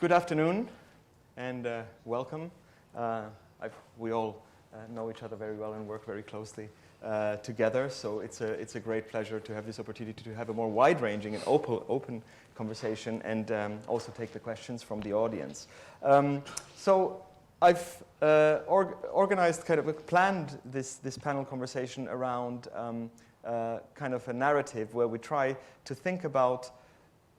Good afternoon and welcome. We all know each other very well and work very closely together, so it's a great pleasure to have this opportunity to have a more wide-ranging and open conversation and also take the questions from the audience. So I've organized, planned this panel conversation around kind of a narrative where we try to think about,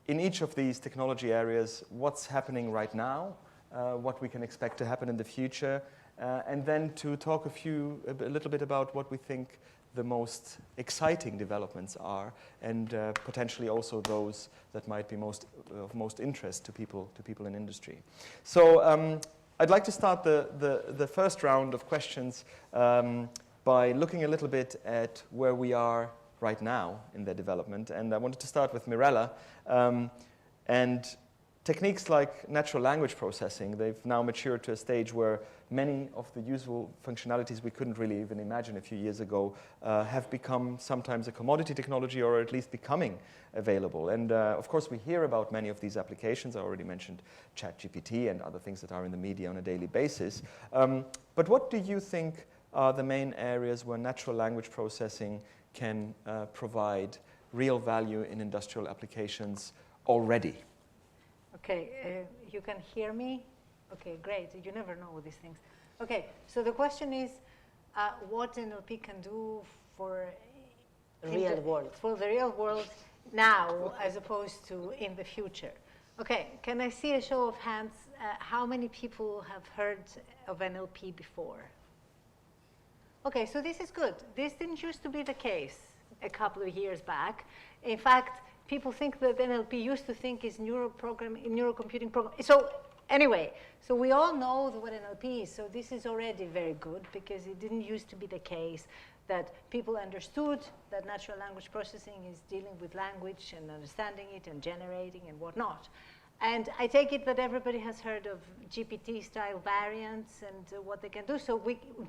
in each of these technology areas, what's happening right now, what we can expect to happen in the future, and then to talk a little bit about what we think the most exciting developments are, and potentially also those that might be of most interest to people in industry. So I'd like to start the first round of questions by looking a little bit at where we are right now in their development. And I wanted to start with Mirella. And techniques like natural language processing, they've now matured to a stage where many of the useful functionalities we couldn't really even imagine a few years ago have become sometimes a commodity technology, or at least becoming available. And of course, we hear about many of these applications. I already mentioned ChatGPT and other things that are in the media on a daily basis. But what do you think are the main areas where natural language processing can provide real value in industrial applications already? Okay, you can hear me? Okay, great. You never know with these things. Okay, so the question is what NLP can do for the real world now as opposed to in the future. Okay, can I see a show of hands? How many people have heard of NLP before? Okay, so this is good. This didn't used to be the case a couple of years back. In fact, people think that NLP used to think is neurocomputing program. So anyway, so we all know what NLP is. So this is already very good, because it didn't used to be the case that people understood that natural language processing is dealing with language and understanding it and generating and whatnot. And I take it that everybody has heard of GPT-style variants and what they can do. So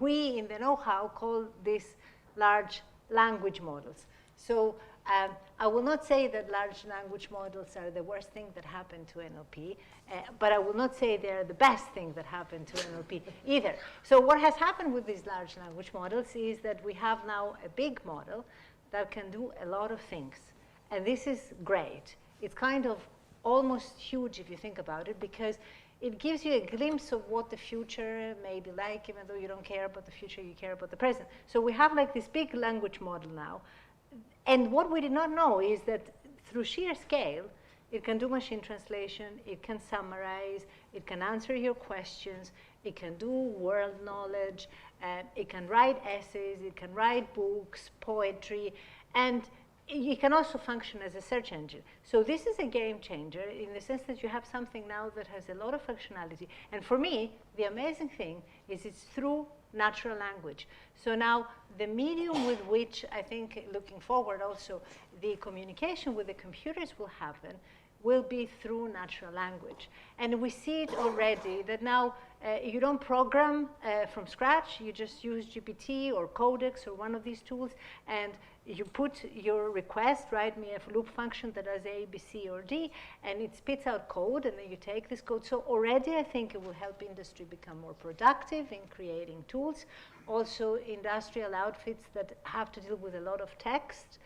we in the know-how call this large language models. So I will not say that large language models are the worst thing that happened to NLP, but I will not say they're the best thing that happened to NLP either. So what has happened with these large language models is that we have now a big model that can do a lot of things. And this is great. It's kind of almost huge if you think about it, because it gives you a glimpse of what the future may be like, even though you don't care about the future, you care about the present. So we have like this big language model now. And what we did not know is that through sheer scale, it can do machine translation, it can summarize, it can answer your questions, it can do world knowledge, it can write essays, it can write books, poetry, and it can also function as a search engine. So this is a game changer in the sense that you have something now that has a lot of functionality. And for me, the amazing thing is it's through natural language. So now the medium with which I think, looking forward also, the communication with the computers will happen will be through natural language. And we see it already, that now you don't program from scratch, you just use GPT or Codex or one of these tools, and you put your request, write me a loop function that does A, B, C, or D, and it spits out code, and then you take this code. So already I think it will help industry become more productive in creating tools. Also industrial outfits that have to deal with a lot of text,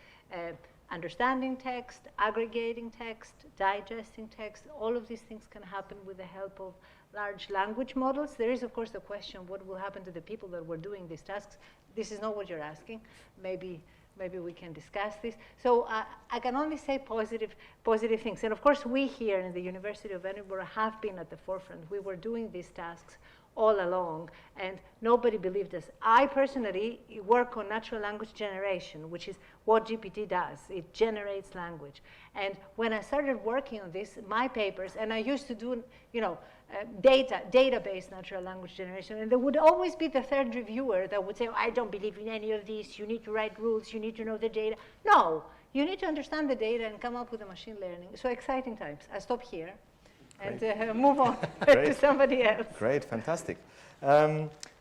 understanding text, aggregating text, digesting text, all of these things can happen with the help of large language models. There is, of course, the question, what will happen to the people that were doing these tasks? This is not what you're asking. Maybe we can discuss this. So I can only say positive things. And of course, we here in the University of Edinburgh have been at the forefront. We were doing these tasks all along, and nobody believed us. I personally work on natural language generation, which is what GPT does. It generates language. And when I started working on this, my papers, and I used to do, database natural language generation, and there would always be the third reviewer that would say, oh, I don't believe in any of this, you need to write rules, you need to know the data. No, you need to understand the data and come up with a machine learning. So exciting times. I stop here and move on to somebody else. Great, fantastic.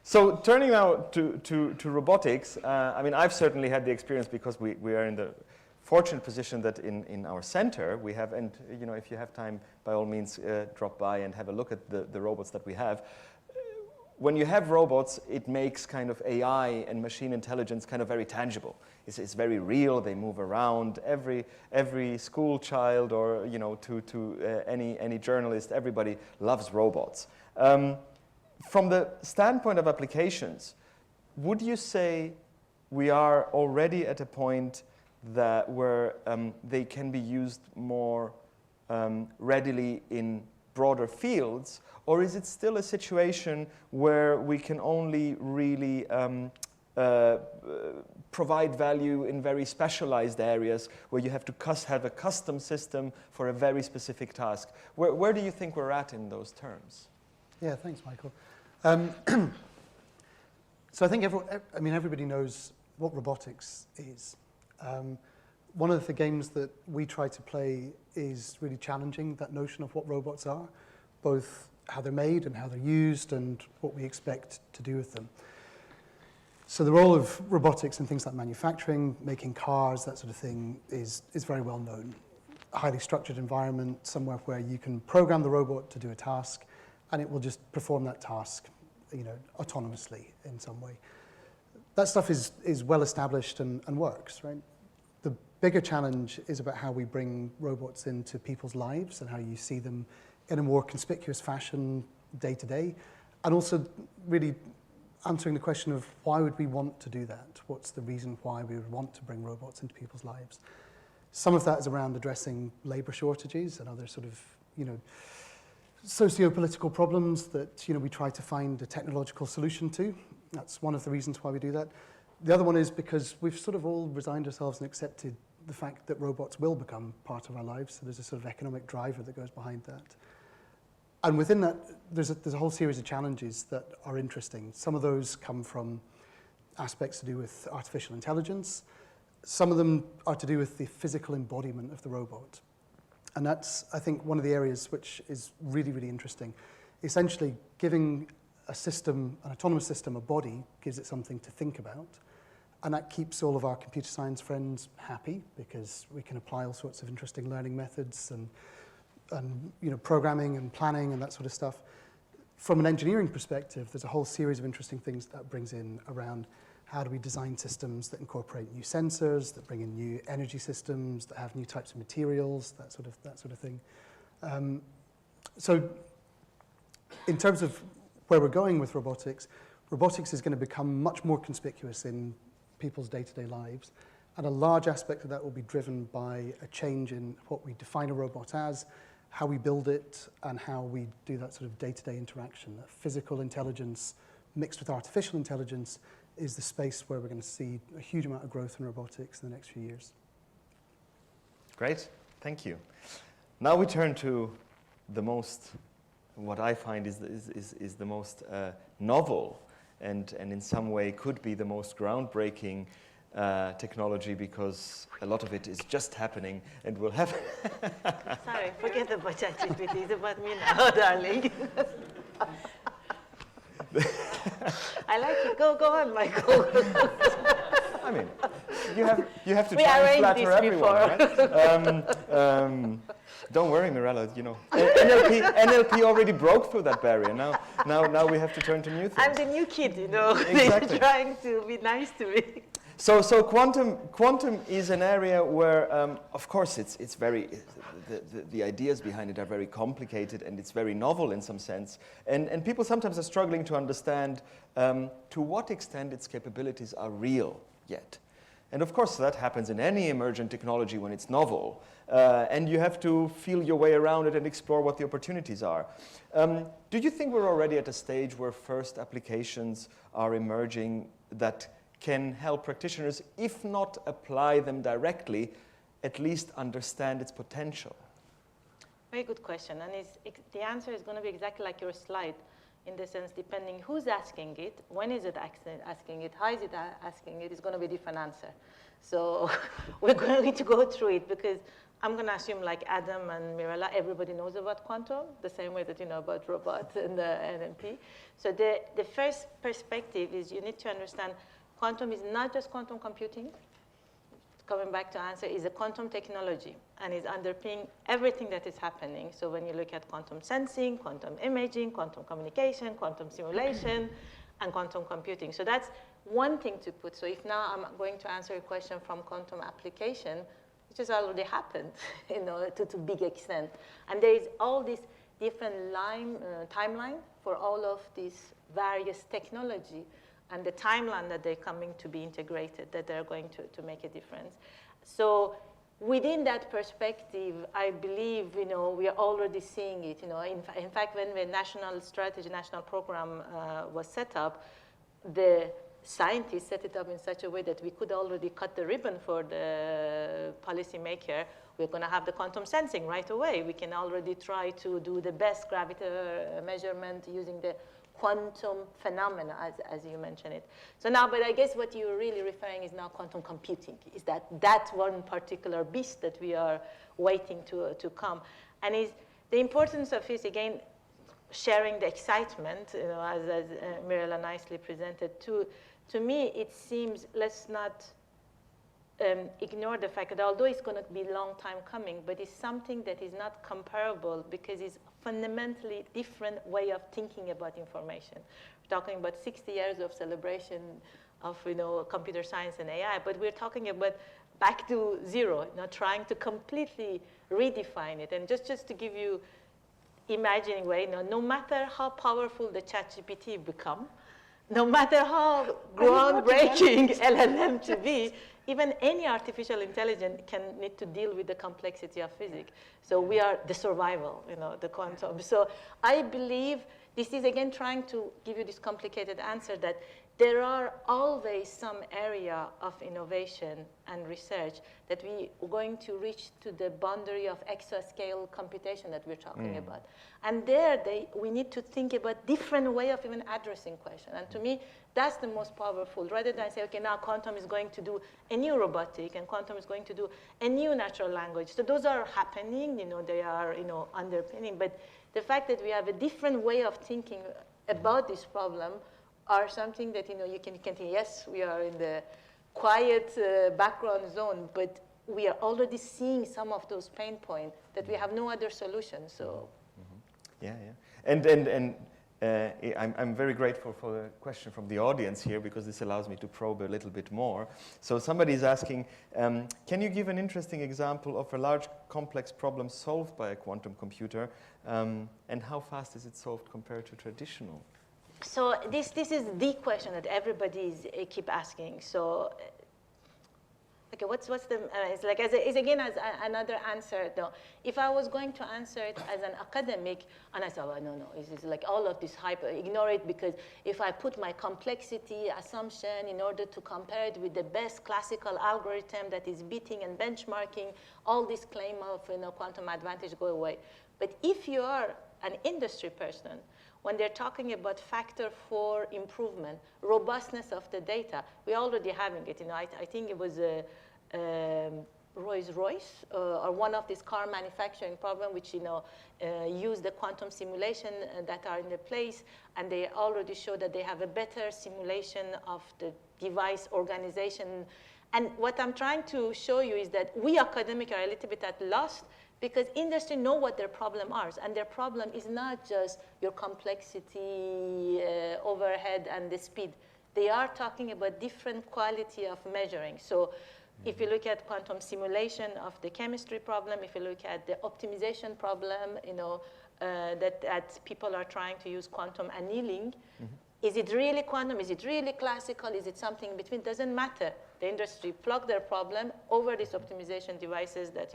So turning now to robotics, I mean, I've certainly had the experience, because we are in the fortunate position that in our center we have, and if you have time, by all means, drop by and have a look at the robots that we have. When you have robots, it makes kind of AI and machine intelligence kind of very tangible. It's very real. They move around. Every school child, or to any journalist, everybody loves robots. From the standpoint of applications, would you say we are already at a point where they can be used more readily in broader fields, or is it still a situation where we can only really provide value in very specialized areas where you have to have a custom system for a very specific task? Where do you think we're at in those terms? Yeah, thanks, Michael. So I think everybody knows what robotics is. One of the games that we try to play is really challenging that notion of what robots are, both how they're made and how they're used and what we expect to do with them. So the role of robotics in things like manufacturing, making cars, that sort of thing is very well known. A highly structured environment, somewhere where you can program the robot to do a task, and it will just perform that task, autonomously in some way. That stuff is well established and works, right? The bigger challenge is about how we bring robots into people's lives and how you see them in a more conspicuous fashion day to day, and also really answering the question of why would we want to do that? What's the reason why we would want to bring robots into people's lives? Some of that is around addressing labor shortages and other sort of, socio-political problems that, we try to find a technological solution to. That's one of the reasons why we do that. The other one is because we've sort of all resigned ourselves and accepted the fact that robots will become part of our lives. So there's a sort of economic driver that goes behind that. And within that, there's a whole series of challenges that are interesting. Some of those come from aspects to do with artificial intelligence. Some of them are to do with the physical embodiment of the robot. And that's, I think, one of the areas which is really, really interesting. Essentially, giving a system, an autonomous system, a body, gives it something to think about. And that keeps all of our computer science friends happy, because we can apply all sorts of interesting learning methods and programming and planning and that sort of stuff. From an engineering perspective, there's a whole series of interesting things that brings in around how do we design systems that incorporate new sensors, that bring in new energy systems, that have new types of materials, that sort of thing. So in terms of where we're going with robotics is going to become much more conspicuous in people's day-to-day lives. And a large aspect of that will be driven by a change in what we define a robot as, how we build it, and how we do that sort of day-to-day interaction. That physical intelligence mixed with artificial intelligence is the space where we're going to see a huge amount of growth in robotics in the next few years. Great, thank you. Now we turn to the most, what I find is the most novel and in some way could be the most groundbreaking technology, because a lot of it is just happening and will have... Sorry, forget about ChatGPT. It's about me now, darling. I like it. Go on, Michael. I mean, you have to try and flatter everyone, right? Don't worry, Mirella. NLP already broke through that barrier. Now we have to turn to new things. I'm the new kid, Exactly. They're trying to be nice to me. So quantum is an area where, of course, it's very, the ideas behind it are very complicated and it's very novel in some sense. And people sometimes are struggling to understand to what extent its capabilities are real yet. And of course, that happens in any emergent technology when it's novel. And you have to feel your way around it and explore what the opportunities are. Do you think we're already at a stage where first applications are emerging that can help practitioners, if not apply them directly, at least understand its potential? Very good question. And the answer is going to be exactly like your slide, in the sense, depending who's asking it, when is it asking it, how is it asking it, is going to be a different answer. So we're going to go through it, because I'm going to assume, like Adam and Mirella, everybody knows about quantum, the same way that you know about robots and the NLP. So the first perspective is you need to understand quantum is not just quantum computing. coming back to answer, is a quantum technology and is underpinning everything that is happening. So when you look at quantum sensing, quantum imaging, quantum communication, quantum simulation, and quantum computing. So that's one thing to put. So if now I'm going to answer a question from quantum application, which has already happened, to big extent. And there is all this different timeline for all of these various technology and the timeline that they're coming to be integrated, that they're going to make a difference. So within that perspective, I believe, we are already seeing it. In fact, when the national strategy, national program was set up, the scientists set it up in such a way that we could already cut the ribbon for the policymaker. We're going to have the quantum sensing right away. We can already try to do the best gravity measurement using the quantum phenomena, as you mentioned it. So now, but I guess what you're really referring is now quantum computing, is that one particular beast that we are waiting to come. And the importance of is, again, sharing the excitement, as Mirella nicely presented. To me, it seems, let's not ignore the fact that although it's going to be a long time coming, but it's something that is not comparable because it's fundamentally different way of thinking about information. We're talking about 60 years of celebration of computer science and AI, but we're talking about back to zero, trying to completely redefine it. And just to give you imagining way, no matter how powerful the ChatGPT become, no matter how groundbreaking LLM to be, even any artificial intelligence can need to deal with the complexity of physics. So we are the survival, the quantum. So I believe this is, again, trying to give you this complicated answer that there are always some area of innovation and research that we are going to reach to the boundary of exascale computation that we're talking about. And there, we need to think about different way of even addressing question. And to me, that's the most powerful, rather than say, okay, now quantum is going to do a new robotic, and quantum is going to do a new natural language. So those are happening, they are, underpinning. But the fact that we have a different way of thinking about this problem are something that, you can think, yes, we are in the quiet background zone, but we are already seeing some of those pain points that we have no other solution. So, yeah. And I'm very grateful for the question from the audience here, because this allows me to probe a little bit more. So somebody is asking, can you give an interesting example of a large complex problem solved by a quantum computer, and how fast is it solved compared to traditional? So this is the question that everybody keep asking. So, okay, what's the? It's like as again as another answer though. If I was going to answer it as an academic, and I said, well, no, it's like all of this hype, ignore it, because if I put my complexity assumption in order to compare it with the best classical algorithm that is beating and benchmarking, all this claim of quantum advantage go away. But if you are an industry person, when they're talking about factor for improvement, robustness of the data, we're already having it. I think it was Rolls-Royce or one of these car manufacturing problem, which use the quantum simulation that are in the place, and they already show that they have a better simulation of the device organization. And what I'm trying to show you is that we academics are a little bit at loss, because industry know what their problem are, and their problem is not just your complexity, overhead, and the speed. They are talking about different quality of measuring. So if you look at quantum simulation of the chemistry problem, if you look at the optimization problem, that people are trying to use quantum annealing, is it really quantum? Is it really classical? Is it something in between? Doesn't matter. The industry plug their problem over these optimization devices that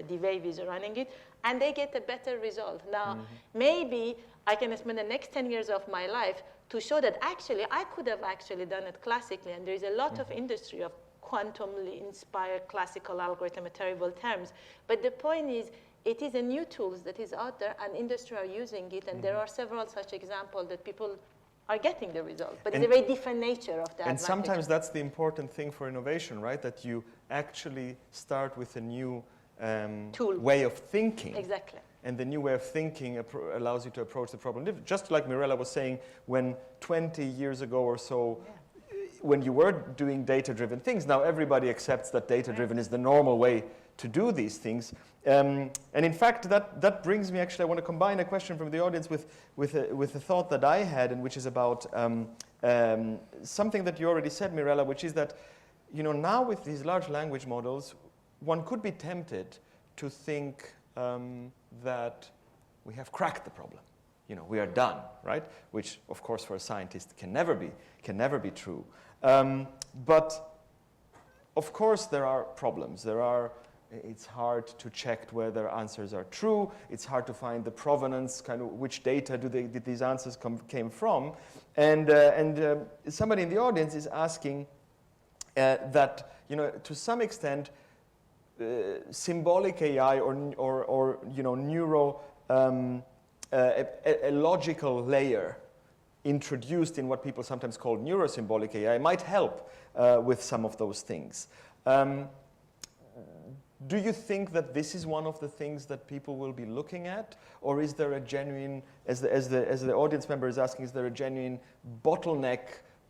D-Wave is running it, and they get a better result. Now, maybe I can spend the next 10 years of my life to show that actually I could have actually done it classically, and there is a lot of industry of quantumly inspired classical algorithm in terrible terms. But the point is, it is a new tool that is out there, and industry are using it, and there are several such examples that people are getting the result, but it's a very different nature of that. And sometimes that's the important thing for innovation, right? That you actually start with a new way of thinking. Exactly. And the new way of thinking allows you to approach the problem. Just like Mirella was saying, when 20 years ago or so, when you were doing data-driven things. Now everybody accepts that data-driven is the normal way to do these things. And in fact, that brings me, actually, I want to combine a question from the audience with a thought that I had, and which is about something that you already said, Mirella, which is that, you know, now with these large language models, one could be tempted to think that we have cracked the problem. You know, we are done, right? Which, of course, for a scientist can never be true. But of course, there are problems. It's hard to check whether answers are true. It's hard to find the provenance, kind of which data did these answers came from. And somebody in the audience is asking that, you know, to some extent, symbolic AI or you know, a logical layer introduced in what people sometimes call neurosymbolic AI might help with some of those things. Do you think that this is one of the things that people will be looking at, or is there a genuine, as the audience member is asking, is there a genuine bottleneck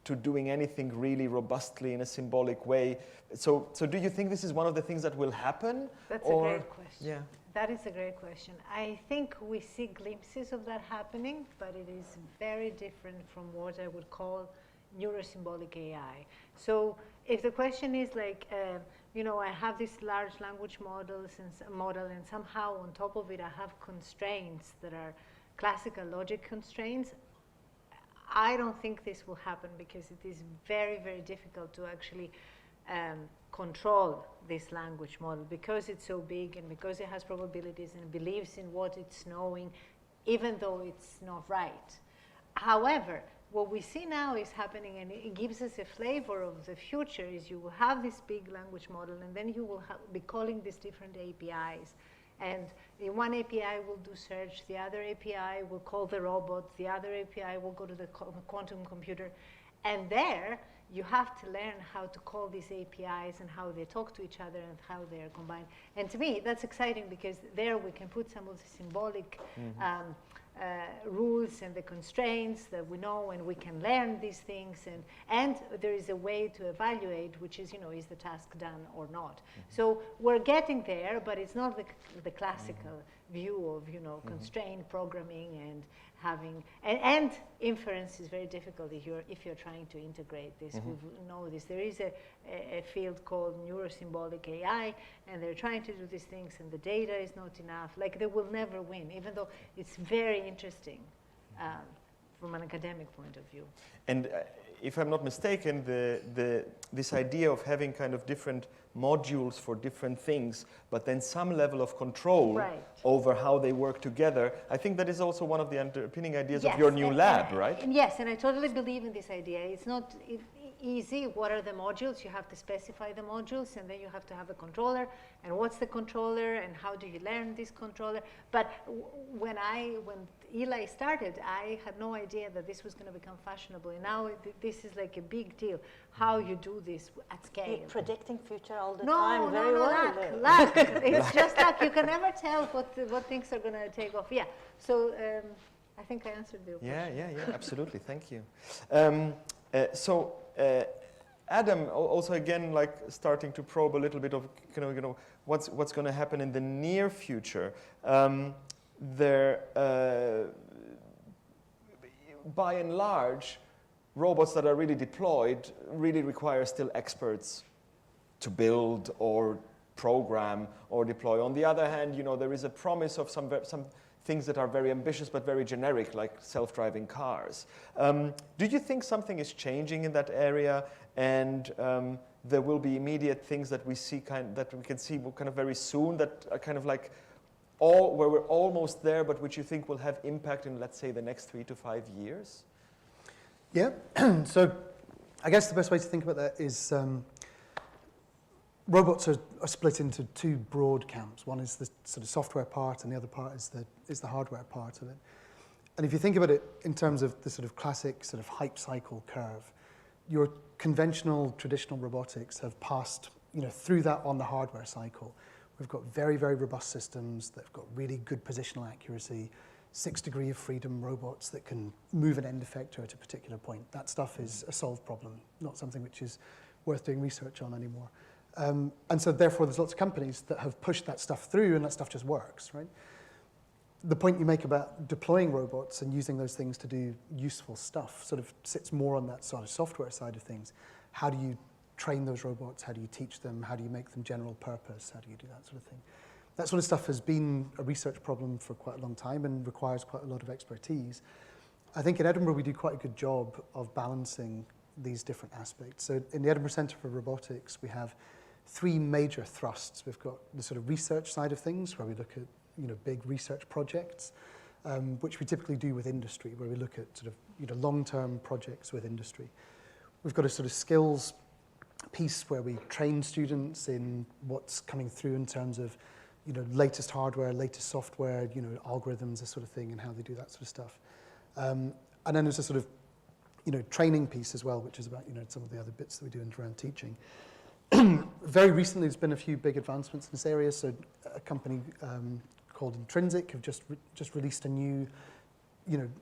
to doing anything really robustly in a symbolic way? So do you think this is one of the things that will happen? That's a great question. Yeah. That is a great question. I think we see glimpses of that happening, but it is very different from what I would call neurosymbolic AI. So if the question is like, you know, I have this large language model and somehow on top of it I have constraints that are classical logic constraints, I don't think this will happen because it is very, very difficult to actually control this language model because it's so big and because it has probabilities and believes in what it's knowing, even though it's not right. However, what we see now is happening, and it gives us a flavor of the future, is you will have this big language model, and then you will be calling these different APIs. And in one API will do search, the other API will call the robot, the other API will go to the quantum computer. And there, you have to learn how to call these APIs and how they talk to each other and how they're combined. And to me, that's exciting because there we can put some of the symbolic rules and the constraints that we know, and we can learn these things, and there is a way to evaluate, which is, you know, is the task done or not. So we're getting there, but it's not the classical view of, you know, constrained programming and having, and inference is very difficult if you're trying to integrate this. We know this. There is a field called neurosymbolic AI, and they're trying to do these things, and the data is not enough. Like, they will never win, even though it's very interesting from an academic point of view. And if I'm not mistaken, this idea of having kind of different modules for different things, but then some level of control over how they work together, I think that is also one of the underpinning ideas of your new lab, right? Yes, and I totally believe in this idea. It's not easy. What are the modules? You have to specify the modules, and then you have to have a controller, and what's the controller, and how do you learn this controller? But when Eli started, I had no idea that this was going to become fashionable, and now this is like a big deal, how you do this at scale. You're predicting future all the time very well. Luck. It's just luck. You can never tell what things are going to take off. Yeah, so I think I answered your question. Yeah, absolutely, thank you. Adam, also again, like starting to probe a little bit of, you know, what's going to happen in the near future. By and large, robots that are really deployed really require still experts to build or program or deploy. On the other hand, you know, there is a promise of some things that are very ambitious but very generic, like self-driving cars. Do you think something is changing in that area, and there will be immediate things that we see that we can see kind of very soon that are kind of like where we're almost there, but which you think will have impact in, let's say, the next 3 to 5 years? Yeah. So I guess the best way to think about that is robots are split into two broad camps. One is the sort of software part, and the other part is the hardware part of it. And if you think about it in terms of the sort of classic sort of hype cycle curve, your conventional, traditional robotics have passed, you know, through that on the hardware cycle. We've got very, very robust systems that have got really good positional accuracy. 6 degree of freedom robots that can move an end effector at a particular point. That stuff is a solved problem, not something which is worth doing research on anymore. And so therefore there's lots of companies that have pushed that stuff through and that stuff just works, right? The point you make about deploying robots and using those things to do useful stuff sort of sits more on that sort of software side of things. How do you train those robots? How do you teach them? How do you make them general purpose? How do you do that sort of thing? That sort of stuff has been a research problem for quite a long time and requires quite a lot of expertise. I think in Edinburgh we do quite a good job of balancing these different aspects. So in the Edinburgh Centre for Robotics, we have 3 major thrusts. We've got the sort of research side of things, where we look at big research projects, which we typically do with industry, where we look at sort of long-term projects with industry. We've got a sort of skills piece where we train students in what's coming through in terms of latest hardware, latest software, algorithms, this sort of thing, and how they do that sort of stuff. And then there's a sort of training piece as well, which is about some of the other bits that we do around teaching. Very recently, there's been a few big advancements in this area. So a company called Intrinsic have just released a new,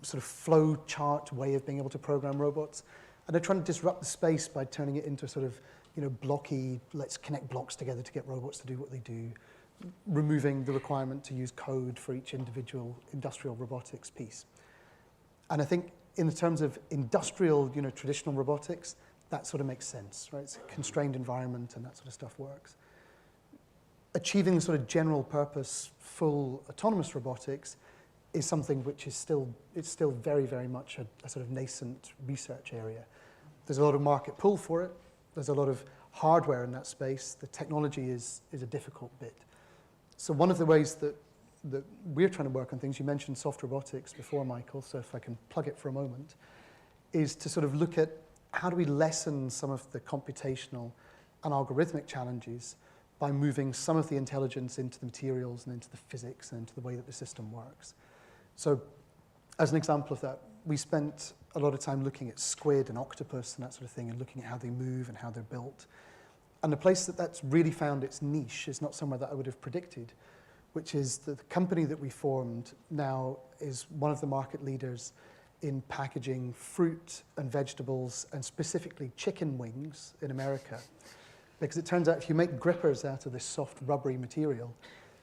sort of flow chart way of being able to program robots. And they're trying to disrupt the space by turning it into sort of, blocky, let's connect blocks together to get robots to do what they do, removing the requirement to use code for each individual industrial robotics piece. And I think in the terms of industrial, traditional robotics, that sort of makes sense, right? It's a constrained environment and that sort of stuff works. Achieving the sort of general purpose, full autonomous robotics is something which is still very, very much a sort of nascent research area. There's a lot of market pull for it. There's a lot of hardware in that space. The technology is a difficult bit. So one of the ways that we're trying to work on things, you mentioned soft robotics before, Michael, so if I can plug it for a moment, is to sort of look at how do we lessen some of the computational and algorithmic challenges by moving some of the intelligence into the materials and into the physics and into the way that the system works. So as an example of that, we spent a lot of time looking at squid and octopus and that sort of thing and looking at how they move and how they're built. And the place that's really found its niche is not somewhere that I would have predicted, which is the company that we formed now is one of the market leaders in packaging fruit and vegetables, and specifically chicken wings in America. Because it turns out if you make grippers out of this soft rubbery material,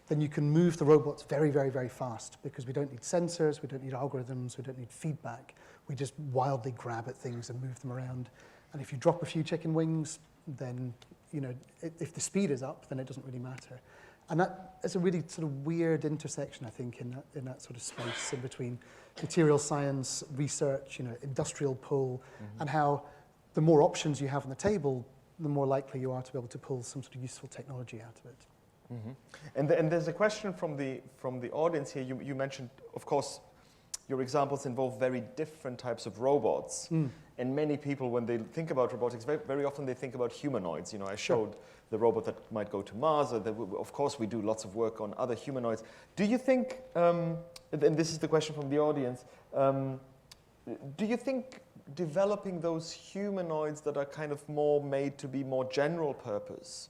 then you can move the robots very, very, very fast, because we don't need sensors, we don't need algorithms, we don't need feedback. We just wildly grab at things and move them around. And if you drop a few chicken wings, then if the speed is up, then it doesn't really matter. And that is a really sort of weird intersection, I think, in that sort of space in between material science, research, industrial pull, and how the more options you have on the table, the more likely you are to be able to pull some sort of useful technology out of it. And there's a question from the audience here. You mentioned, of course, your examples involve very different types of robots. And many people, when they think about robotics, very, very often they think about humanoids. I showed the robot that might go to Mars. Of course, we do lots of work on other humanoids. Do you think, and this is the question from the audience, do you think developing those humanoids that are kind of more made to be more general purpose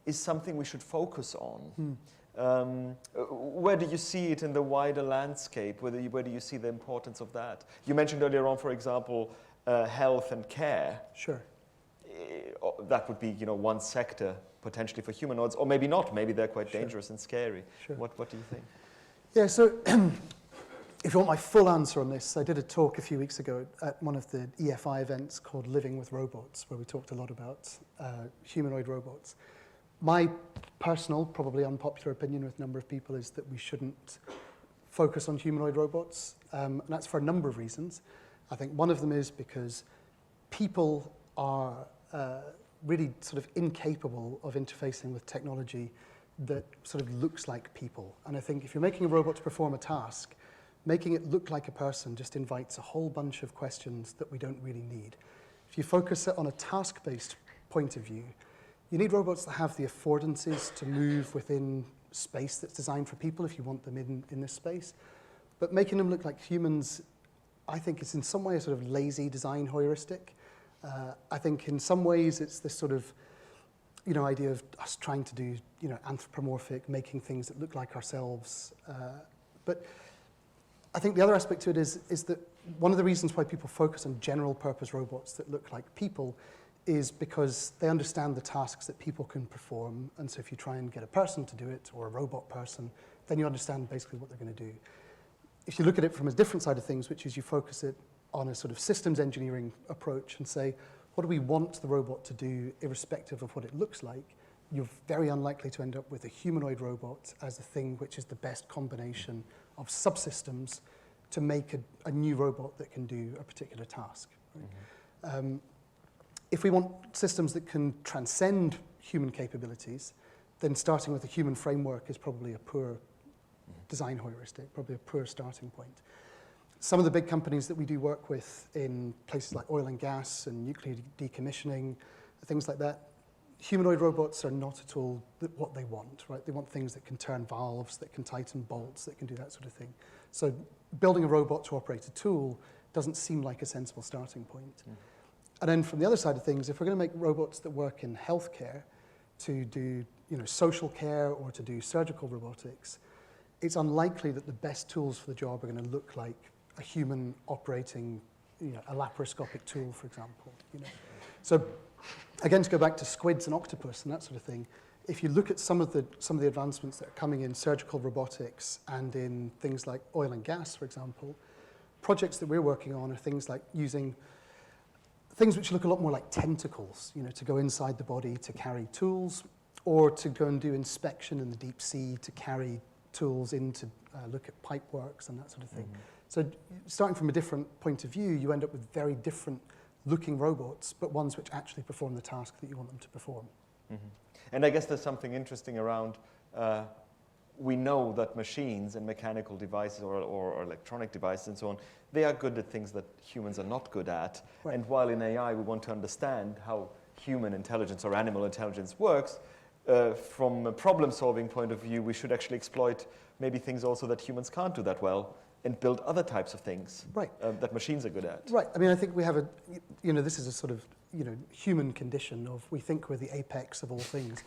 is something we should focus on? Where do you see it in the wider landscape? Where do you see the importance of that? You mentioned earlier on, for example, health and care. Sure. That would be, one sector potentially for humanoids, or maybe not. Maybe they're quite dangerous and scary. Sure. What do you think? Yeah. So, if you want my full answer on this, I did a talk a few weeks ago at one of the EFI events called Living with Robots, where we talked a lot about humanoid robots. My personal, probably unpopular opinion with a number of people is that we shouldn't focus on humanoid robots, and that's for a number of reasons. I think one of them is because people are really sort of incapable of interfacing with technology that sort of looks like people. And I think if you're making a robot to perform a task, making it look like a person just invites a whole bunch of questions that we don't really need. If you focus it on a task-based point of view, you need robots that have the affordances to move within space that's designed for people if you want them in this space. But making them look like humans, I think it's in some way a sort of lazy design heuristic. I think in some ways it's this sort of, idea of us trying to do, anthropomorphic, making things that look like ourselves. But I think the other aspect to it is that one of the reasons why people focus on general purpose robots that look like people is because they understand the tasks that people can perform. And so if you try and get a person to do it, or a robot person, then you understand basically what they're going to do. If you look at it from a different side of things, which is you focus it on a sort of systems engineering approach and say, what do we want the robot to do irrespective of what it looks like, you're very unlikely to end up with a humanoid robot as the thing which is the best combination of subsystems to make a new robot that can do a particular task. Right? If we want systems that can transcend human capabilities, then starting with a human framework is probably a poor design heuristic, probably a poor starting point. Some of the big companies that we do work with in places like oil and gas and nuclear decommissioning, things like that, humanoid robots are not at all what they want, right? They want things that can turn valves, that can tighten bolts, that can do that sort of thing. So building a robot to operate a tool doesn't seem like a sensible starting point. And then from the other side of things, if we're going to make robots that work in healthcare to do, social care or to do surgical robotics, it's unlikely that the best tools for the job are going to look like a human operating, a laparoscopic tool, for example. So again, to go back to squids and octopus and that sort of thing, if you look at some of the advancements that are coming in surgical robotics and in things like oil and gas, for example, projects that we're working on are things like using things which look a lot more like tentacles, to go inside the body to carry tools, or to go and do inspection in the deep sea to carry tools in to look at pipe works and that sort of thing. So starting from a different point of view, you end up with very different looking robots, but ones which actually perform the task that you want them to perform. And I guess there's something interesting around, we know that machines and mechanical devices or electronic devices and so on, they are good at things that humans are not good at. Right. And while in AI we want to understand how human intelligence or animal intelligence works, from a problem-solving point of view, we should actually exploit maybe things also that humans can't do that well and build other types of things that machines are good at. Right. I mean, I think we have this is a sort of, human condition of we think we're the apex of all things.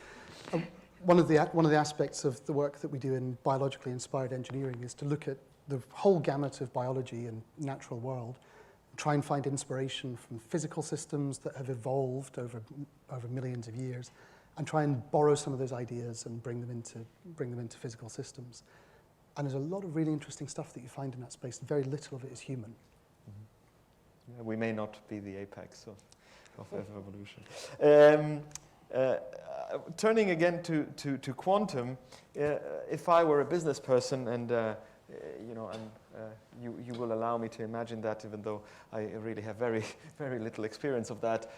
One of the aspects of the work that we do in biologically inspired engineering is to look at the whole gamut of biology and natural world, try and find inspiration from physical systems that have evolved over millions of years, and try and borrow some of those ideas and bring them into physical systems. And there's a lot of really interesting stuff that you find in that space. Very little of it is human. Yeah, we may not be the apex of evolution. Turning again to quantum, if I were a business person and you will allow me to imagine that, even though I really have very, very little experience of that,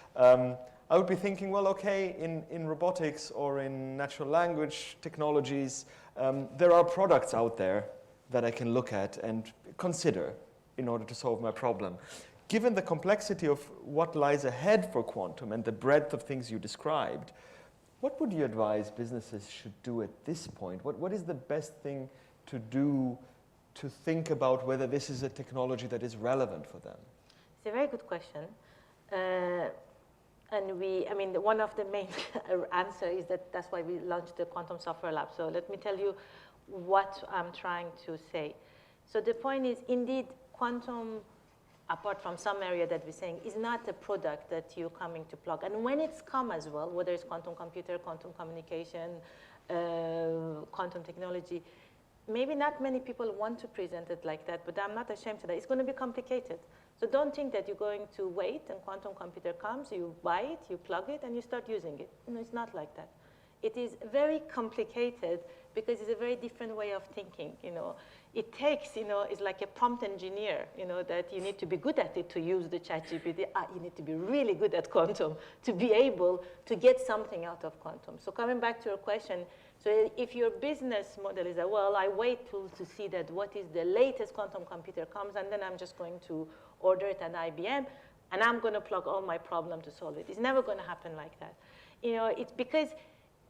I would be thinking, well, okay, in robotics or in natural language technologies, there are products out there that I can look at and consider in order to solve my problem. Given the complexity of what lies ahead for quantum and the breadth of things you described, what would you advise businesses should do at this point? What is the best thing to do to think about whether this is a technology that is relevant for them? It's a very good question. One of the main answers is that's why we launched the Quantum Software Lab. So let me tell you what I'm trying to say. So the point is, indeed, quantum, apart from some area that we're saying, is not a product that you're coming to plug. And when it's come as well, whether it's quantum computer, quantum communication, quantum technology, maybe not many people want to present it like that, but I'm not ashamed of that. It's going to be complicated. So don't think that you're going to wait and quantum computer comes, you buy it, you plug it, and you start using it. No, it's not like that. It is very complicated because it's a very different way of thinking. It takes, it's like a prompt engineer, that you need to be good at it to use the ChatGPT. You need to be really good at quantum to be able to get something out of quantum. So coming back to your question, so if your business model is that, well, I wait to see that what is the latest quantum computer comes, and then I'm just going to order it at IBM, and I'm going to plug all my problem to solve it. It's never going to happen like that. It's because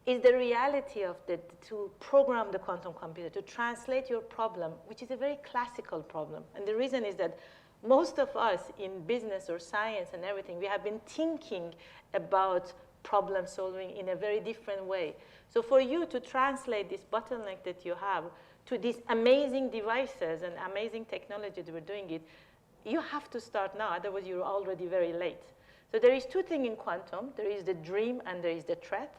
it's the reality of to program the quantum computer, to translate your problem, which is a very classical problem. And the reason is that most of us in business or science and everything, we have been thinking about problem solving in a very different way. So for you to translate this bottleneck that you have to these amazing devices and amazing technology that we're doing it, you have to start now, otherwise you're already very late. So there is two things in quantum. There is the dream and there is the threat.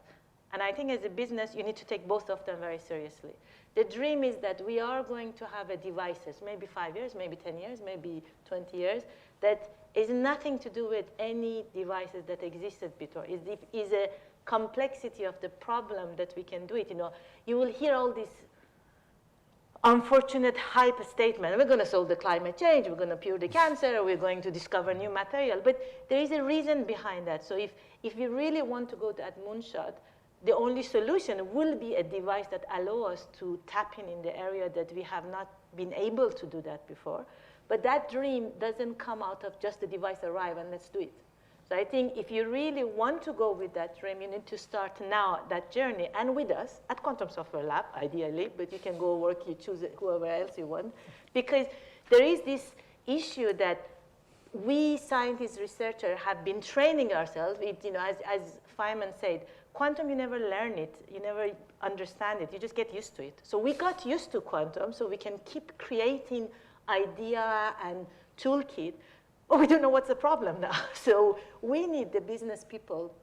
And I think as a business, you need to take both of them very seriously. The dream is that we are going to have a devices, maybe 5 years, maybe 10 years, maybe 20 years, that is nothing to do with any devices that existed before. It is a complexity of the problem that we can do it. You know, you will hear all these unfortunate hype statement. We're going to solve the climate change. We're going to cure the cancer. We're going to discover new material. But there is a reason behind that. So if we really want to go to that moonshot, the only solution will be a device that allows us to tap in the area that we have not been able to do that before. But that dream doesn't come out of just the device arrive and let's do it. So I think if you really want to go with that dream, you need to start now that journey, and with us at Quantum Software Lab, ideally, but you can go work, you choose whoever else you want, because there is this issue that we scientists, researchers have been training ourselves with, you know, as Feynman said, quantum, you never learn it, you never understand it, you just get used to it. So we got used to quantum, so we can keep creating idea and toolkit, but we don't know what's the problem now. So we need the business people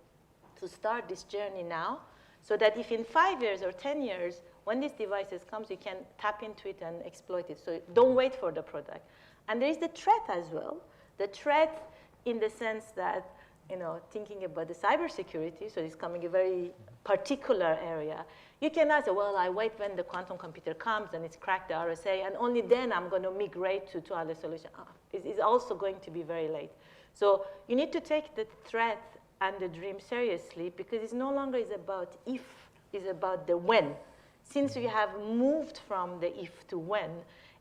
to start this journey now, so that if in 5 years or 10 years, when these devices comes, you can tap into it and exploit it. So don't wait for the product. And there is the threat as well. The threat in the sense that, you know, thinking about the cybersecurity, so it's coming a very particular area. You cannot say, well, I wait when the quantum computer comes and it's cracked the RSA, and only then I'm going to migrate to other solutions. It's also going to be very late. So you need to take the threat and the dream seriously, because it's no longer is about if, it's about the when. Since we have moved from the if to when,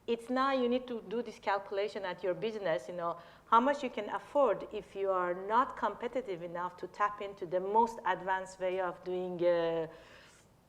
it's now you need to do this calculation at your business, you know, how much you can afford if you are not competitive enough to tap into the most advanced way of doing,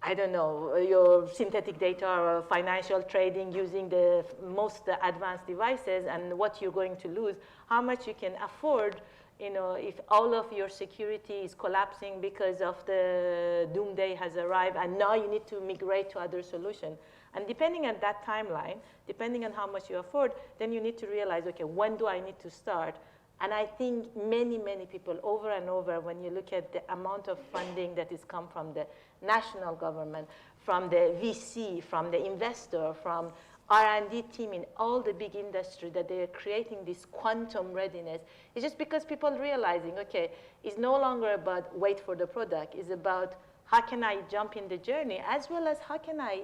I don't know, your synthetic data or financial trading using the most advanced devices, and what you're going to lose, how much you can afford, you know, if all of your security is collapsing because of the doomsday has arrived, and now you need to migrate to other solutions. And depending on that timeline, depending on how much you afford, then you need to realize, okay, when do I need to start? And I think many, many people over and over, when you look at the amount of funding that has come from the national government, from the VC, from the investor, from R&D team in all the big industry, that they are creating this quantum readiness, it's just because people are realizing, okay, it's no longer about wait for the product, it's about how can I jump in the journey, as well as how can I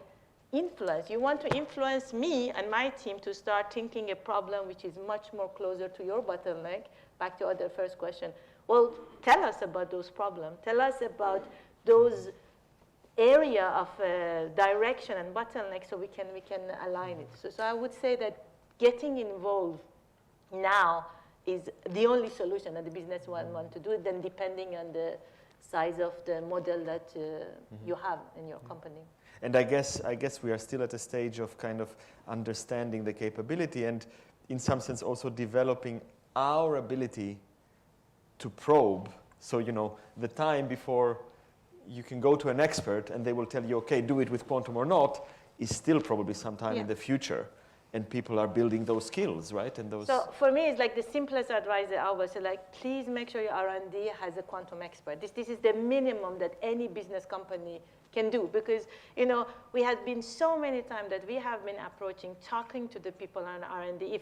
influence. You want to influence me and my team to start thinking a problem which is much more closer to your bottleneck. Back to the first question. Well, tell us about those problems. Tell us about those area of direction and bottleneck, so we can align it. So I would say that getting involved now is the only solution that the business want to do, then depending on the size of the model that you have in your company. And I guess we are still at a stage of kind of understanding the capability and in some sense also developing our ability to probe. So, you know, the time before you can go to an expert and they will tell you, okay, do it with quantum or not, is still probably sometime in the future. And people are building those skills, right? And those. So for me, it's like the simplest advice I always say, like, please make sure your R&D has a quantum expert. This is the minimum that any business company can do, because, you know, we have been so many times that we have been approaching, talking to the people on R&D.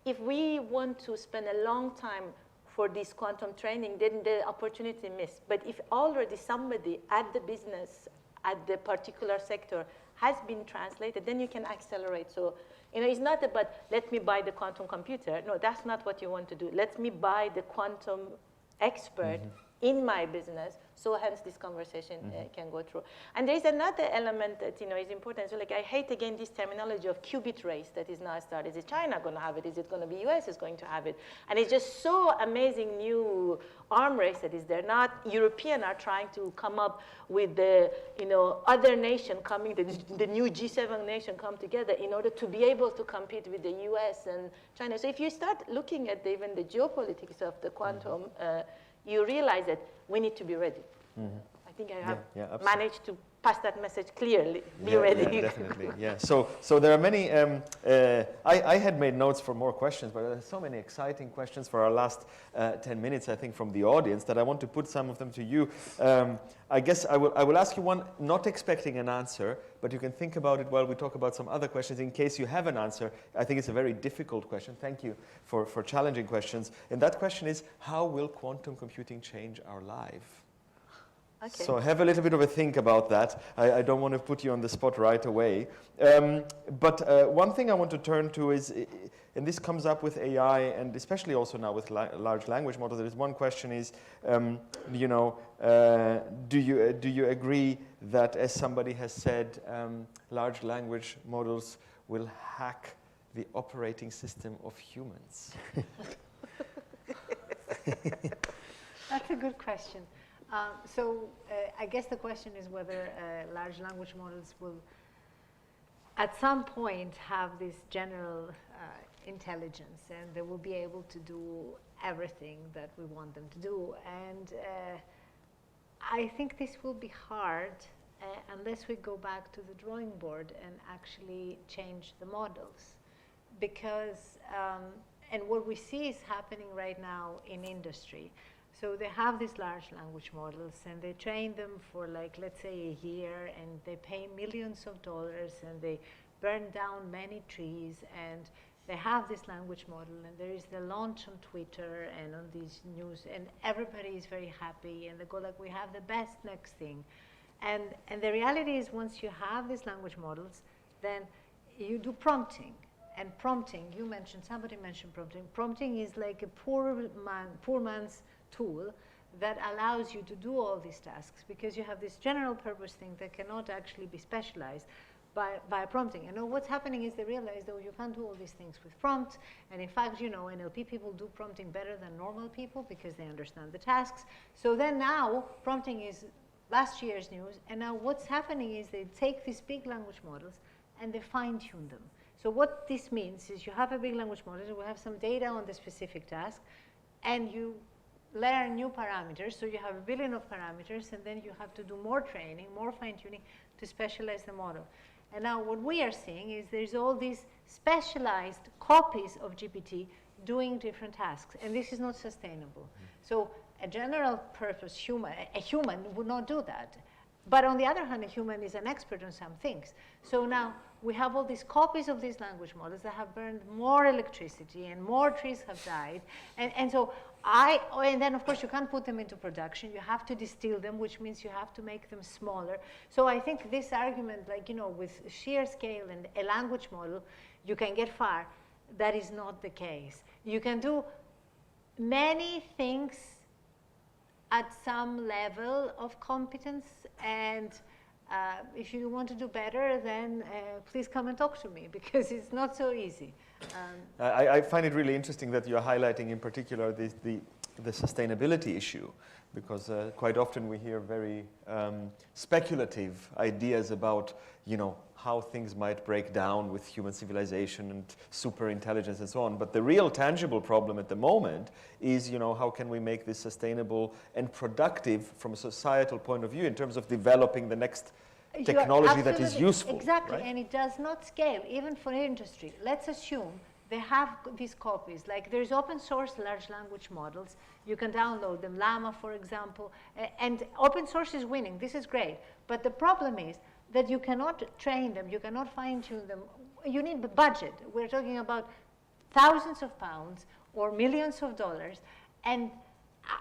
If we want to spend a long time for this quantum training, then the opportunity missed. But if already somebody at the business, at the particular sector has been translated, then you can accelerate. So, you know, it's not about, let me buy the quantum computer. No, that's not what you want to do. Let me buy the quantum expert in my business, so hence this conversation can go through. And there is another element that, you know, is important. So, like, I hate again this terminology of qubit race that is now started. Is China going to have it? Is it going to be US is going to have it? And it's just so amazing new arm race that is there. Not European are trying to come up with the, you know, other nation coming, the new G7 nation come together in order to be able to compete with the US and China. So if you start looking at even the geopolitics of the quantum, you realize that we need to be ready. I think I have absolutely. managed to pass that message clearly. Be Yeah, ready. yeah, definitely. Yeah. So there are many. I had made notes for more questions, but there are so many exciting questions for our last 10 minutes, I think, from the audience that I want to put some of them to you. I guess I will ask you one, not expecting an answer, but you can think about it while we talk about some other questions in case you have an answer. I think it's a very difficult question. Thank you for challenging questions. And that question is, how will quantum computing change our life? Okay. So have a little bit of a think about that. I don't want to put you on the spot right away. But one thing I want to turn to is, and this comes up with AI and especially also now with large language models, there is one question is, do you agree that, as somebody has said, large language models will hack the operating system of humans? That's a good question. I guess the question is whether large language models will, at some point, have this general intelligence, and they will be able to do everything that we want them to do. And I think this will be hard unless we go back to the drawing board and actually change the models. Because, and what we see is happening right now in industry. So they have these large language models, and they train them for, like, let's say a year, and they pay millions of dollars, and they burn down many trees, and they have this language model, and there is the launch on Twitter and on these news, and everybody is very happy, and they go like, we have the best next thing. And the reality is, once you have these language models, then you do prompting. And prompting, somebody mentioned prompting. Prompting is like a poor man's tool that allows you to do all these tasks, because you have this general purpose thing that cannot actually be specialized by prompting. And what's happening is they realize that you can't do all these things with prompts, and in fact, NLP people do prompting better than normal people because they understand the tasks. So then now, prompting is last year's news, and now what's happening is they take these big language models and they fine-tune them. So what this means is you have a big language model, you have some data on the specific task, and you learn new parameters, so you have a billion of parameters, and then you have to do more training, more fine-tuning to specialize the model. And now what we are seeing is there's all these specialized copies of GPT doing different tasks, and this is not sustainable. So a general purpose a human would not do that. But on the other hand, a human is an expert on some things. So now we have all these copies of these language models that have burned more electricity, and more trees have died. And then of course you can't put them into production. You have to distill them, which means you have to make them smaller. So I think this argument, like, with sheer scale and a language model, you can get far. That is not the case. You can do many things at some level of competence, and if you want to do better, then please come and talk to me, because it's not so easy. I find it really interesting that you're highlighting in particular the sustainability issue, because quite often we hear very speculative ideas about, how things might break down with human civilization and super intelligence and so on. But the real tangible problem at the moment is, how can we make this sustainable and productive from a societal point of view in terms of developing the next technology that is useful. Exactly, right? And it does not scale, even for industry. Let's assume they have these copies. Like, there's open source large language models. You can download them, Llama, for example. And open source is winning. This is great. But the problem is that you cannot train them. You cannot fine-tune them. You need the budget. We're talking about thousands of pounds or millions of dollars. And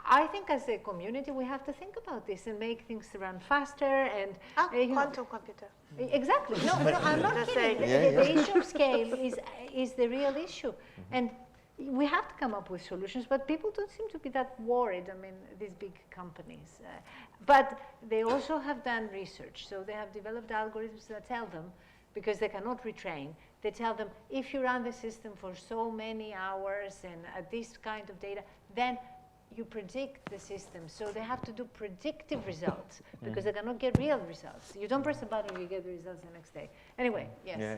I think as a community, we have to think about this and make things run faster. And quantum computer. Exactly. No, I'm not kidding. The issue of scale is the real issue. And we have to come up with solutions, but people don't seem to be that worried, these big companies. But they also have done research. So they have developed algorithms that tell them, because they cannot retrain, they tell them, if you run the system for so many hours and at this kind of data, then you predict the system. So they have to do predictive results, because they cannot get real results. You don't press a button, you get the results the next day. Anyway, yes. Yeah.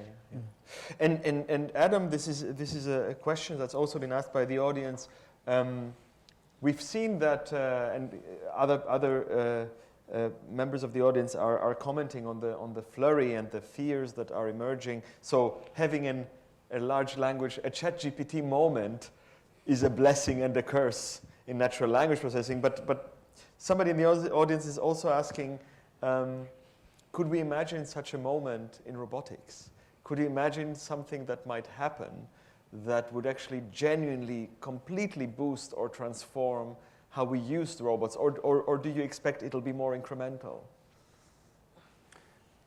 And Adam, this is a question that's also been asked by the audience. We've seen that, and other members of the audience are commenting on the flurry and the fears that are emerging. So having a large language, a ChatGPT moment is a blessing and a curse in natural language processing. But somebody in the audience is also asking, could we imagine such a moment in robotics? Could you imagine something that might happen that would actually genuinely, completely boost or transform how we use the robots? Or do you expect it'll be more incremental?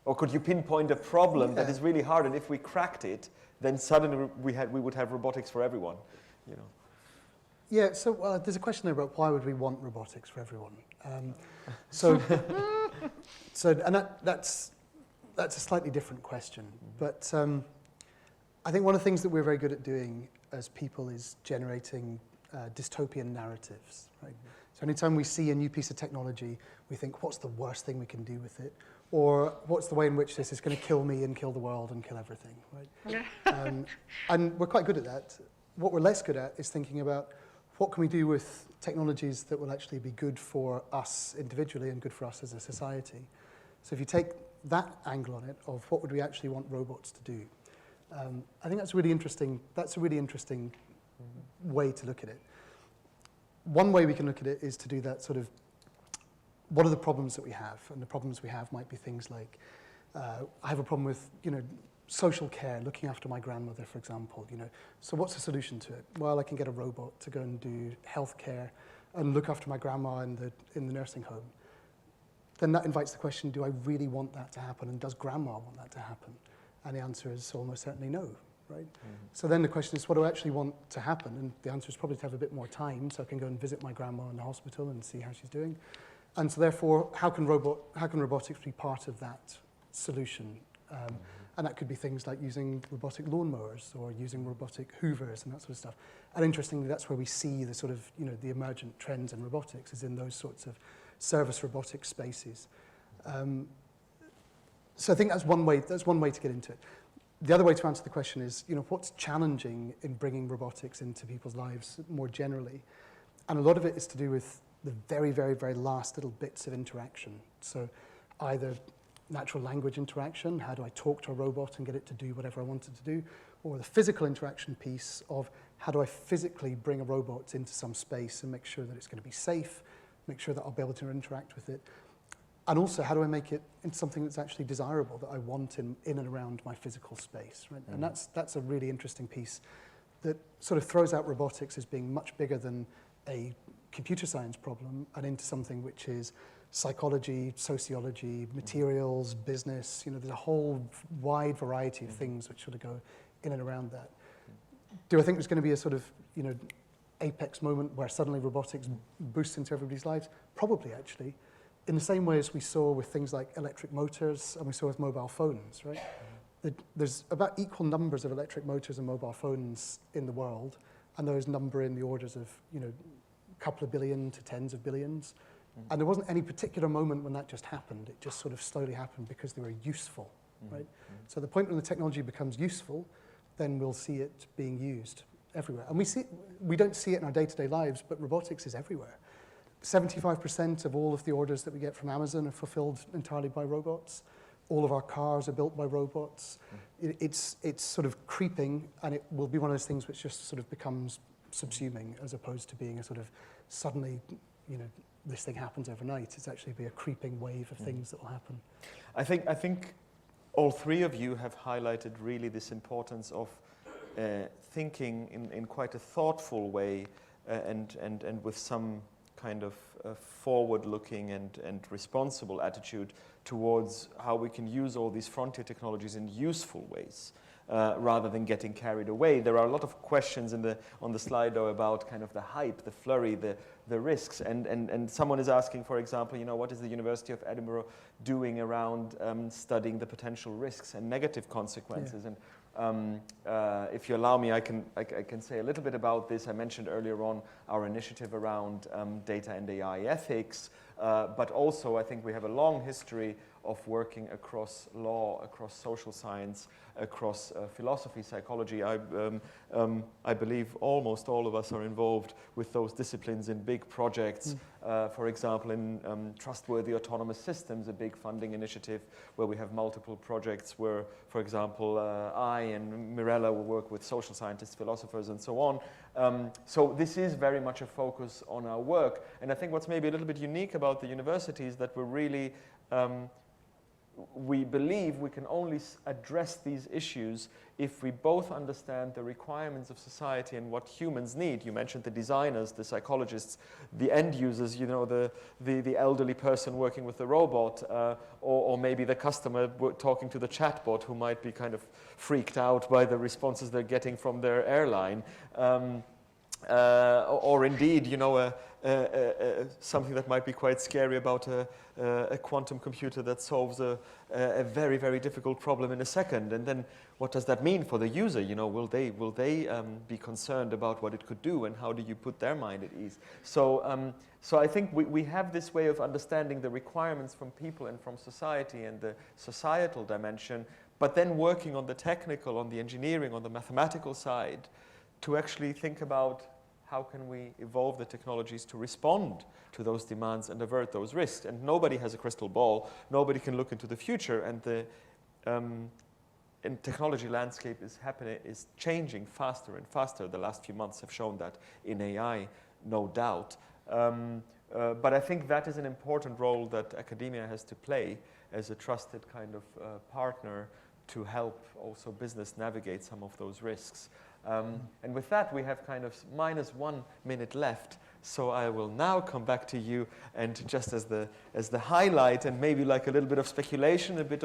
Or could you pinpoint a problem that is really hard, and if we cracked it, then suddenly we would have robotics for everyone, you know? Yeah, so there's a question there about why would we want robotics for everyone? And that's a slightly different question. But I think one of the things that we're very good at doing as people is generating dystopian narratives, right? So anytime we see a new piece of technology, we think, what's the worst thing we can do with it? Or what's the way in which this is going to kill me and kill the world and kill everything, right? And we're quite good at that. What we're less good at is thinking about what can we do with technologies that will actually be good for us individually and good for us as a society. So if you take that angle on it, of what would we actually want robots to do, I think that's really interesting. That's a really interesting way to look at it. One way we can look at it is to do that sort of, what are the problems that we have? And the problems we have might be things like, I have a problem with, social care, looking after my grandmother, for example. So what's the solution to it? Well, I can get a robot to go and do healthcare and look after my grandma in the nursing home. Then that invites the question, do I really want that to happen? And does grandma want that to happen? And the answer is almost certainly no, right? So then the question is, what do I actually want to happen? And the answer is probably to have a bit more time so I can go and visit my grandma in the hospital and see how she's doing. And so therefore, how can robotics be part of that solution? And that could be things like using robotic lawnmowers or using robotic hoovers and that sort of stuff. And interestingly, that's where we see the sort of, the emergent trends in robotics, is in those sorts of service robotic spaces. So I think that's one way to get into it. The other way to answer the question is, what's challenging in bringing robotics into people's lives more generally? And a lot of it is to do with the very, very, very last little bits of interaction. So either natural language interaction, how do I talk to a robot and get it to do whatever I want it to do, or the physical interaction piece of how do I physically bring a robot into some space and make sure that it's going to be safe, make sure that I'll be able to interact with it, and also how do I make it into something that's actually desirable, that I want in and around my physical space, right? And that's a really interesting piece that sort of throws out robotics as being much bigger than a computer science problem and into something which is psychology, sociology, materials, business. There's a whole wide variety of things which sort of go in and around that. Do I think there's going to be a sort of, apex moment where suddenly robotics boosts into everybody's lives? Probably, actually. In the same way as we saw with things like electric motors and we saw with mobile phones, right? There's about equal numbers of electric motors and mobile phones in the world, and those number in the orders of, a couple of billion to tens of billions. And there wasn't any particular moment when that just happened. It just sort of slowly happened because they were useful, right? So the point when the technology becomes useful, then we'll see it being used everywhere. And we don't see it in our day-to-day lives, but robotics is everywhere. 75% of all of the orders that we get from Amazon are fulfilled entirely by robots. All of our cars are built by robots. It's sort of creeping, and it will be one of those things which just sort of becomes subsuming, as opposed to being a sort of suddenly, this thing happens overnight. It's actually be a creeping wave of things that will happen. I think all three of you have highlighted really this importance of thinking in quite a thoughtful way and with some kind of forward-looking and responsible attitude towards how we can use all these frontier technologies in useful ways. Rather than getting carried away. There are a lot of questions on the Slido about kind of the hype, the flurry, the risks. And someone is asking, for example, what is the University of Edinburgh doing around studying the potential risks and negative consequences? Yeah. And if you allow me, I can say a little bit about this. I mentioned earlier on our initiative around data and AI ethics, but also I think we have a long history of working across law, across social science, across philosophy, psychology. I believe almost all of us are involved with those disciplines in big projects. For example, in Trustworthy Autonomous Systems, a big funding initiative where we have multiple projects where, for example, I and Mirella will work with social scientists, philosophers, and so on. So this is very much a focus on our work. And I think what's maybe a little bit unique about the university is that we're really, we believe we can only address these issues if we both understand the requirements of society and what humans need. You mentioned the designers, the psychologists, the end users, you know, the elderly person working with the robot, or maybe the customer talking to the chatbot who might be kind of freaked out by the responses they're getting from their airline. Or indeed, you know, something that might be quite scary about a quantum computer that solves a very, very difficult problem in a second. And then what does that mean for the user? You know, will they be concerned about what it could do, and how do you put their mind at ease? So, so I think we have this way of understanding the requirements from people and from society and the societal dimension, but then working on the technical, on the engineering, on the mathematical side, to actually think about how can we evolve the technologies to respond to those demands and avert those risks. And nobody has a crystal ball. Nobody can look into the future. And the technology landscape is changing faster and faster. The last few months have shown that in AI, no doubt. But I think that is an important role that academia has to play as a trusted kind of partner to help also business navigate some of those risks. And with that, we have kind of -1 minute left. So I will now come back to you, and just as the highlight, and maybe like a little bit of speculation, a bit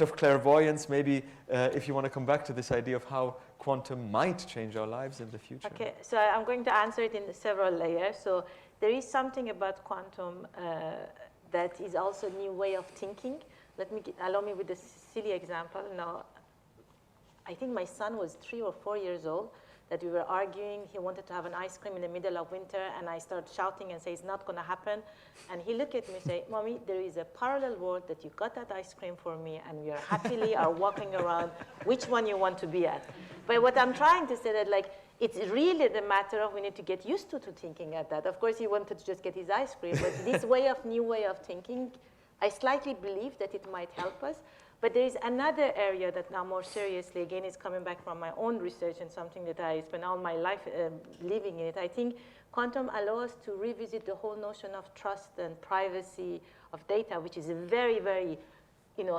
of clairvoyance. Maybe if you want to come back to this idea of how quantum might change our lives in the future. Okay, so I'm going to answer it in several layers. So there is something about quantum that is also a new way of thinking. Allow me with a silly example. Now, I think my son was 3 or 4 years old, that we were arguing. He wanted to have an ice cream in the middle of winter, and I started shouting and say, it's not going to happen. And he looked at me and said, Mommy, there is a parallel world that you got that ice cream for me, and we are happily are walking around. Which one you want to be at? But what I'm trying to say that, like, it's really the matter of we need to get used to thinking at that. Of course, he wanted to just get his ice cream, but this new way of thinking, I slightly believe that it might help us. But there is another area that now more seriously, again, is coming back from my own research and something that I spent all my life living in it. I think quantum allows us to revisit the whole notion of trust and privacy of data, which is a very, very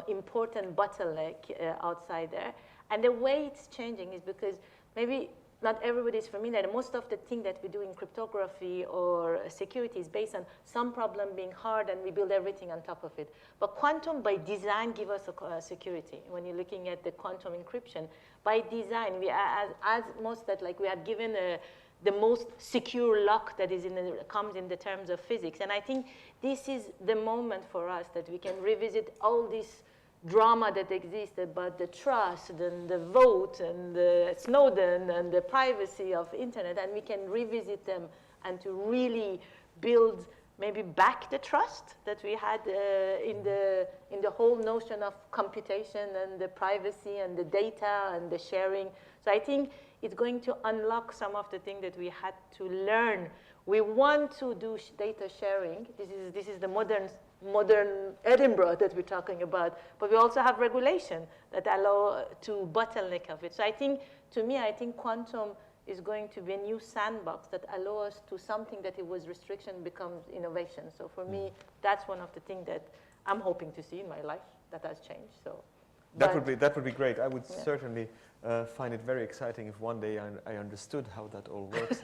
important bottleneck outside there. And the way it's changing is because maybe not everybody is familiar. Most of the thing that we do in cryptography or security is based on some problem being hard, and we build everything on top of it. But quantum, by design, gives us a security. When you're looking at the quantum encryption, by design, we have given the most secure lock that is comes in the terms of physics. And I think this is the moment for us that we can revisit all this drama that exists about the trust and the vote and the Snowden and the privacy of internet, and we can revisit them and to really build maybe back the trust that we had in the whole notion of computation and the privacy and the data and the sharing. So I think it's going to unlock some of the things that we had to learn. We want to do data sharing. This is the modern Edinburgh that we're talking about, but we also have regulation that allow to bottleneck of it. So I think, to me, I think quantum is going to be a new sandbox that allows us to something that it was restriction becomes innovation. So for me, that's one of the things that I'm hoping to see in my life that has changed. So that would be great. I would certainly find it very exciting if one day I understood how that all works,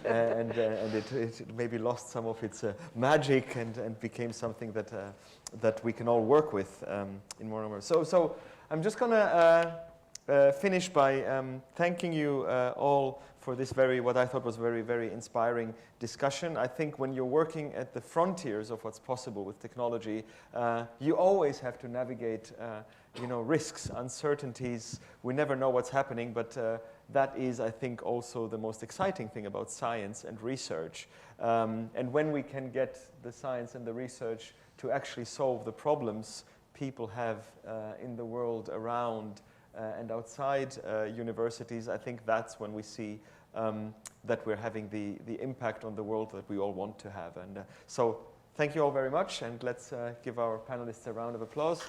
and it maybe lost some of its magic and became something that we can all work with in more and more. So I'm just gonna finish by thanking you all for this what I thought was very, very inspiring discussion. I think when you're working at the frontiers of what's possible with technology, you always have to navigate risks, uncertainties. We never know what's happening, but that is, I think, also the most exciting thing about science and research. And when we can get the science and the research to actually solve the problems people have in the world around and outside universities, I think that's when we see that we're having the impact on the world that we all want to have. And so thank you all very much, and let's give our panelists a round of applause.